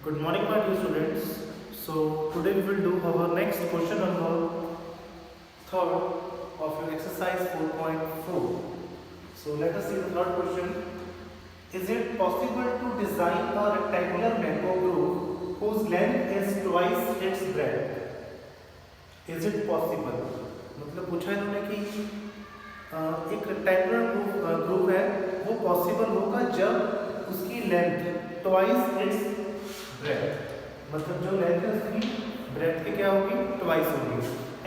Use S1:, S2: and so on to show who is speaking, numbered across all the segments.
S1: Good morning, my dear students. So today we will do our next question number third of your exercise 4.4. So let us see the third question. Is it possible to design a rectangular mango groove whose length is twice its breadth? Is it possible? मतलब पूछा है इन्होंने कि एक rectangular group है वो possible होगा जब उसकी लेंथ ट्वाइस इट्स ब्रेथ, मतलब जो लेंथ है उसकी ब्रेथ की क्या होगी, ट्वाइस होगी।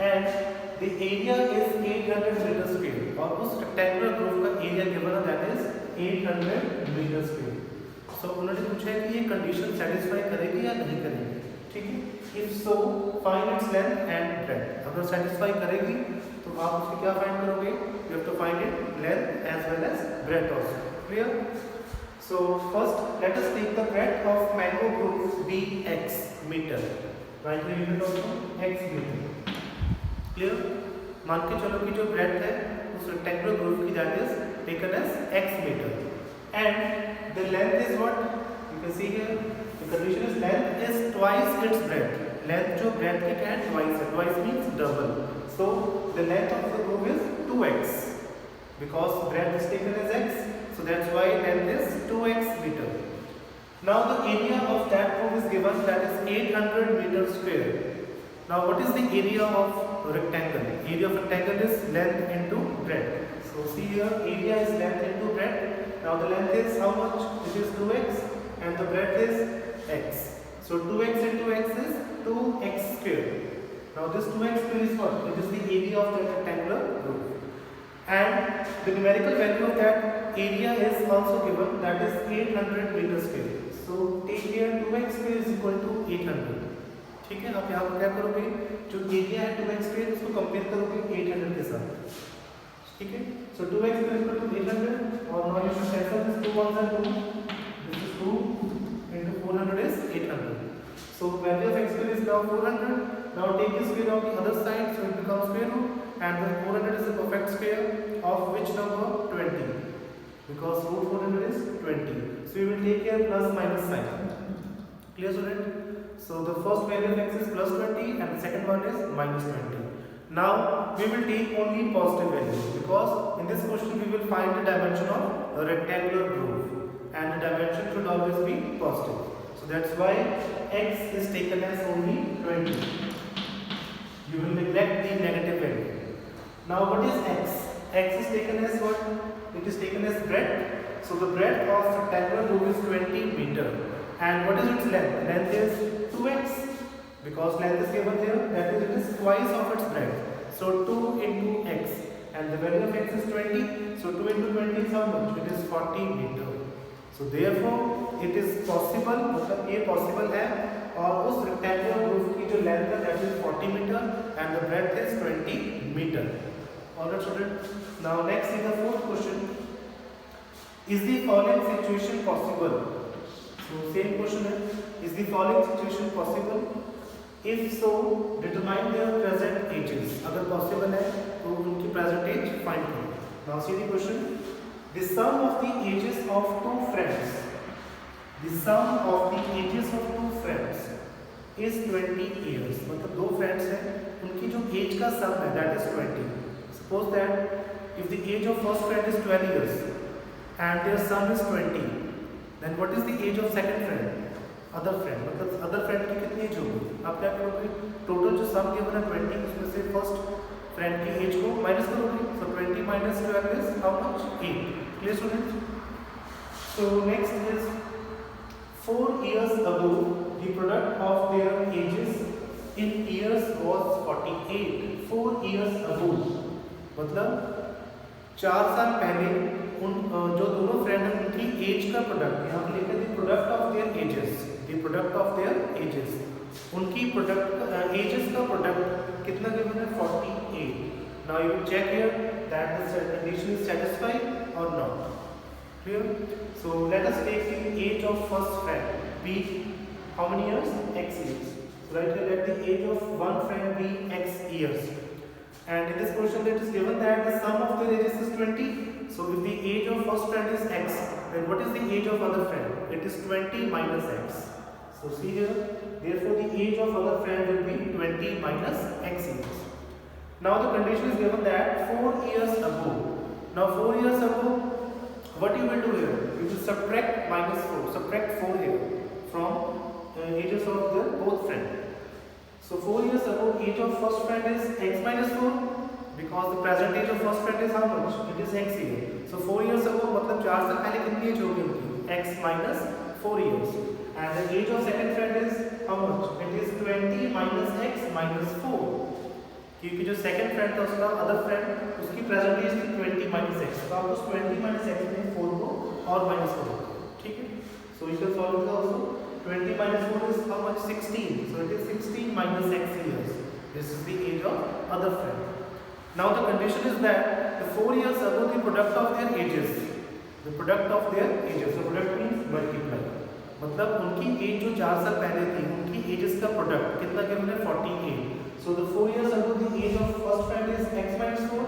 S1: And the area is 800 meter square और उस रेक्टेंगुलर ग्रुप का एरिया गिवन है that is 800 meter square. So उन्होंने पूछा है कि ये कंडीशन सेटिस्फाई करेगी या नहीं करेगी, ठीक है। If so find its length and breadth. अगर सेटिस्फाई करेगी तो आप उसकी क्या फाइंड करोगे, you have to find it length as well as breadth also. Clear? So first let us take the breadth of mango group be x meter. Write the unit also x meter. Clear? मान के चलो कि जो breadth है उस rectangular group की that is taken as x meter and the length is what you can see here. The condition is length is twice its breadth. Length जो breadth की क्या है, twice है. Twice means double. So the length of the group is 2x because breadth is taken as x. So that's why length is 2x meter. Now the area of that groove is given, that is 800 meter square. Now what is the area of rectangle? Area of rectangle is length into breadth. So see here, area is length into breadth. Now the length is how much? It is 2x and the breadth is x. So 2x into x is 2x square. Now this 2x square is what? It is the area of the rectangular groove. And the numerical value of that area is also given, that is 800 meter square. So take here 2x square is equal to 800. ठीक है, आप यहाँ पर क्या करोगे, जो area है 2x square उसको कंपेयर करोगे 800 के साथ, ठीक है। So 2x square is equal to 800 और now you should cancel this 2 1s and 2. This is 2 into 400 is 800. So value of x square is now 400. Now take the square of the other side, so it becomes square root. And the 400 is a perfect square of which number? 20, because root 400 is 20. So we will take here plus minus sign. Clear, student? So the first value of x is plus 20 and the second one is minus 20. Now we will take only positive values because in this question we will find the dimension of a rectangular groove and the dimension should always be positive. So that's why x is taken as only 20. You will neglect the negative value. Now what is x? X is taken as what? It is taken as breadth. So the breadth of rectangular groove is 20 meter. And what is its length? Length is 2x because length is given here. That is, it is twice of its breadth. So 2 into x and the value of x is 20. So 2 into 20 is how much? It is 40 meter. So therefore it is possible, मतलब ये possible है और उस rectangular groove की जो length है that is 40 meter and the breadth is 20 meter. Alright student. Now next is the fourth question. Is the following situation possible? So same question है. Is the following situation possible? If so, determine their present ages. अगर possible है तो उनकी present age find करो. Now see the question. The sum of the ages of two friends. The sum of the ages of two friends is 20 years. मतलब दो friends हैं, उनकी जो age का sum है that is 20. Suppose that if the age of first friend is 12 years and their sum is 20, then what is the age of second friend? Other friend. मतलब other friend की कितनी age होगी? आप क्या करोगे? Total जो sum given है 20 उसमें से first friend की age को minus करोगे. So 20 minus 12 is how much? 8. Clear students? So next is 4 years ago the product of their ages in years was 48. 4 years ago. मतलब 4 साल पहले उन जो दोनों फ्रेंड हैं उनकी एज का प्रोडक्ट, यहाँ पे लिखे थे product of their ages, the product of their ages, उनकी प्रोडक्ट एजेस का प्रोडक्ट कितना गिवन है 48. Now you will check here that the condition is satisfied और not. Clear? So let us take the age of first friend B how many years? x years. So right here let the age of one friend be x years. And in this question it is given that the sum of their ages is 20. So if the age of first friend is x, then what is the age of other friend? It is 20 minus x. So see here, therefore the age of our friend will be 20 minus x years. Now the condition is given that 4 years ago. Now 4 years ago, what you will do here? You will subtract minus 4, subtract 4 here from ages of the both friend. So 4 years ago, age of first friend is x minus 4 because the present age of first friend is how much? It is x here. So 4 years ago, मतलब 4 साल पहले कितनी as होगी उनकी? x minus 4 years. And the age of second friend is how much? It is 20 minus x minus 4. क्योंकि जो second friend था उसका अदर फ्रेंड उसकी प्रेजेंट एज थी 20 माइनस एक्स, तो आप उस 20 माइनस एक्स में 4 को और माइनस करो, ठीक है. So you can solve it also. 20 minus 4 is how much? 16. So it is 16 minus x years. This is the age of other friend. Now the condition is that the 4 years ago the product of their ages, the product of their ages, so product means multiply, मतलब उनकी as जो 4 साल पहले थी उनकी edges का product कितना given है? 48. So the 4 years ago the age of first friend is x minus 4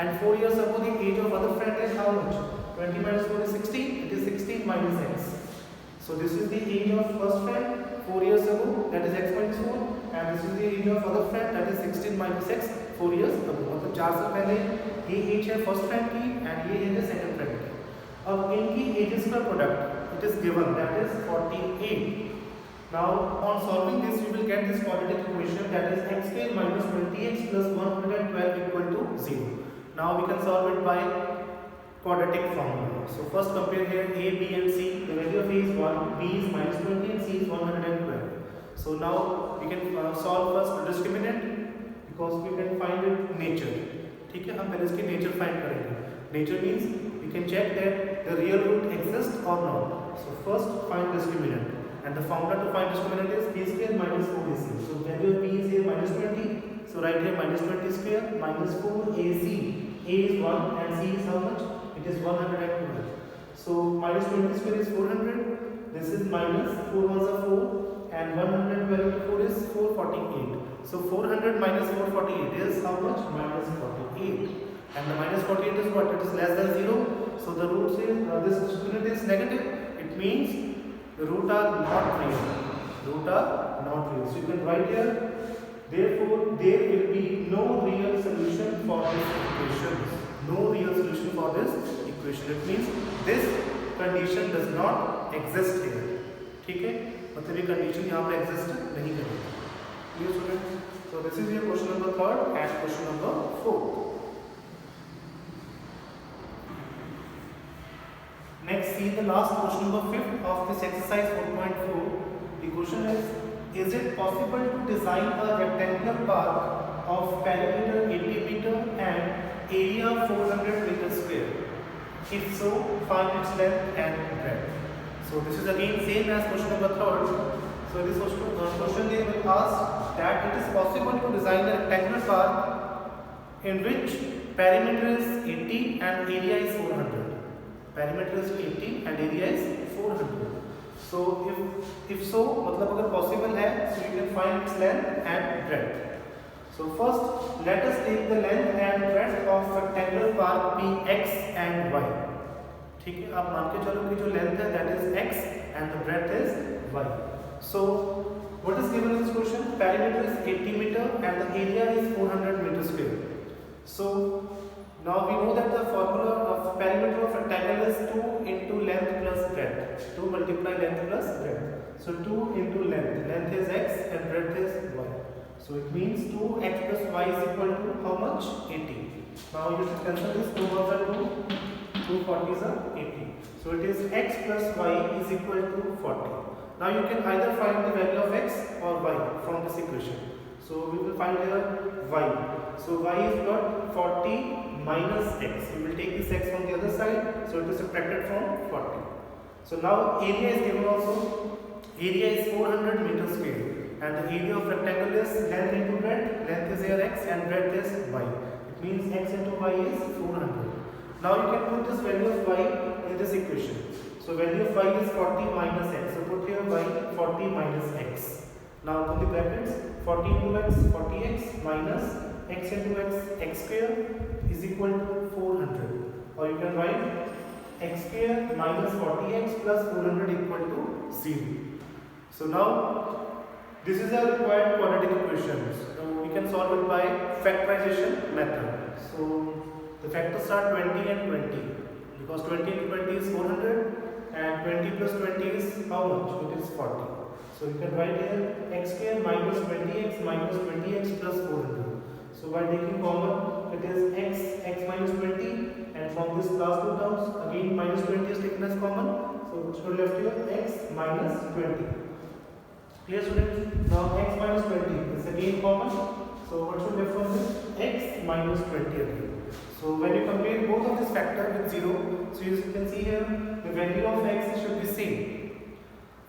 S1: and 4 years ago the age of other friend is how much? 20 minus 4 is 16. It is 16 minus x. So this is the age of first friend 4 years ago, that is x minus 4, and this is the age of other friend, that is 16 minus x 4 years ago. मतलब 4 साल पहले ये as है first friend की and ये as है second friend की. अब इनकी एजेस का product it is given, that is 48. Now on solving this you will get this quadratic equation, that is x square minus 20x plus 112 equal to 0. Now we can solve it by quadratic formula. So first compare here a, b and c. The value of a is 1, b is minus 20 and c is 112. So now we can solve first the discriminant because we can find it nature. ठीक है, हम पहले इसकी nature find करेंगे. Nature means we can check that the real root exists or not. So first find discriminant. And the formula to find discriminant is b square minus 4ac. So value of b is here minus 20. So write here minus 20 square minus 4ac. A is 1 and c is how much? It is 112. So minus 20 square is 400. This is minus 4 ones are 4 and 112 into 4 is 448. So 400 minus 448 is how much? Minus 48. And the minus 48 is what? It is less than 0. So the root says this discriminant is negative. It means the root are not real. Root are not real. So you can write here, therefore there will be no real solution for this equation. No real solution for this equation. It means this condition does not exist here. ठीक है, मतलब ये condition यहाँ पे exist नहीं करेगी. Clear students? So this is your question number 3rd and question number 4th. Next, see the last question number 5th of this exercise 4.4. The question is it possible to design a rectangular park of perimeter 80 meter and area 400 meter square? If so, find its length and breadth. So this is again same as question number 3rd. So this question they will ask that it is possible to design a rectangular park in which perimeter is 80 and area is 400. Perimeter is 80 and area is 400. So if so, मतलब अगर possible है, so you can find its length and breadth. So first let us take the length and breadth of rectangular park be x and y. ठीक है, आप मान के चलो कि जो length है that is x and the breadth is y. So what is given in this question? Perimeter is 80 meter and the area is 400 meter square. So now we know that the formula of perimeter of rectangle is 2 into length plus breadth. 2 multiply length plus breadth. So 2 into length. Length is x and breadth is y. So it means 2x plus y is equal to how much? 80. Now you should cancel this. 2 ones are 2. 2 40s are 80. So it is x plus y is equal to 40. Now you can either find the value of x or y from this equation. So we will find here y. So y is what? 40 minus x. We will take this x from the other side. So it is subtracted from 40. So now area is given also. Area is 400 meter square. And the area of rectangle is length into breadth. Length is here x and breadth is y. It means x into y is 400. Now you can put this value of y in this equation. So value of y is 40 minus x. So put here y 40 minus x. Now put the brackets 40 into x 40x minus x into x square is equal to 400. Or you can write x square minus 40x plus 400 equal to 0. So now this is a required quadratic equation. So we can solve it by factorization method. So the factors are 20 and 20 because 20 into 20 is 400 and 20 plus 20 is how much? It is 40. So you can write here x square minus 20x plus 400. So by taking common, it is x minus 20, and from this last two terms again minus 20 is taken as common. So what should left here? X minus 20. Clear, students? Now x minus 20 is again common. So what should left from this? X minus 20 again. So when you compare both of this factor with 0, so as you can see here, the value of x should be same.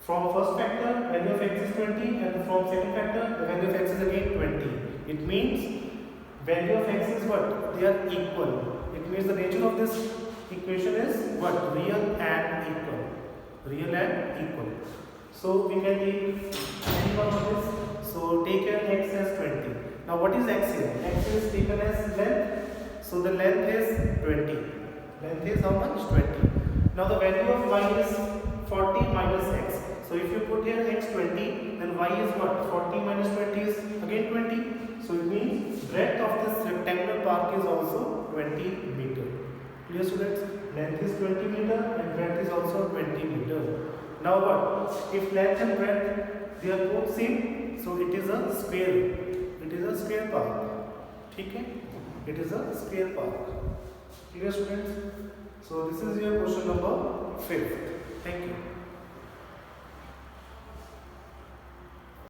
S1: From first factor, value of x is 20, and from second factor, the value of x is again 20. It means value of x is what? They are equal. It means the nature of this equation is what? Real and equal. Real and equal. So we can take any one of this. So take here x as 20. Now what is x here? X is taken as length. So the length is 20. Length is how much? 20. Now the value of y is 40 minus x. So if you put here x 20, then y is what? 40 minus 20 is again 20. So it means breadth of this rectangular park is also 20 meter. Clear, students? Length is 20 meter and breadth is also 20 meter. Now what? If length and breadth they are both same, so it is a square. It is a square park. Okay? It is a square park. Clear, students? So this is your question number 5. Thank you.